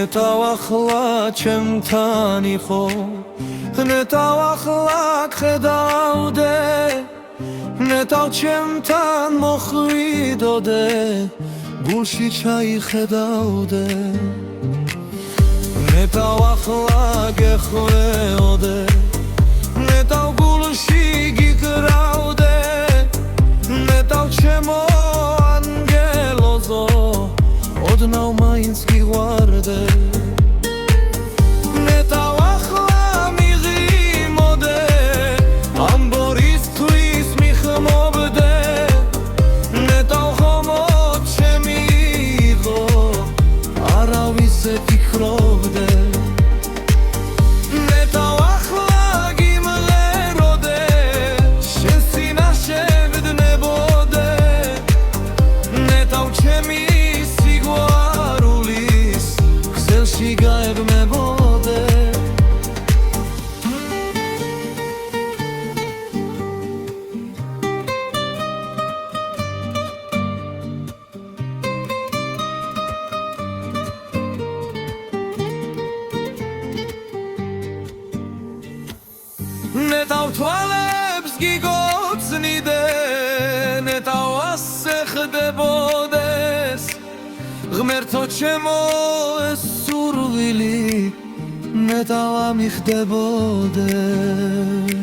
ნეტავ ახლა ჩემთან იყო ნეტავ ახლა ხედავდე ნეტავ ჩემთან მოხვიდოდე გულში ჩაიხედავდე ნეტავ ახლა გეხვეოდე ნეტავ გულში გიკრავდე ნეტავ ჩემო ანგელოზო ოდნავ მაინც გიყვარდე ნეტავ ახლა მიღიმოდე ამ ბორისთვის მიხმობდე ნეტავ ხომო ჩემი იყო არავის ეკიქრობდე ნეტავ ახლა გიმღეროდე შენ სინაშე ვდნებოდე ნეტავ ჩემი სიყვარულის გზელში გაებმებოდე ნეტავ თვალებს გიგოცნიდე ნეტავ ასე ხდებოდეს ღმერთო ჩემო ეს სურვილი ნეტავ ამიხდებოდეს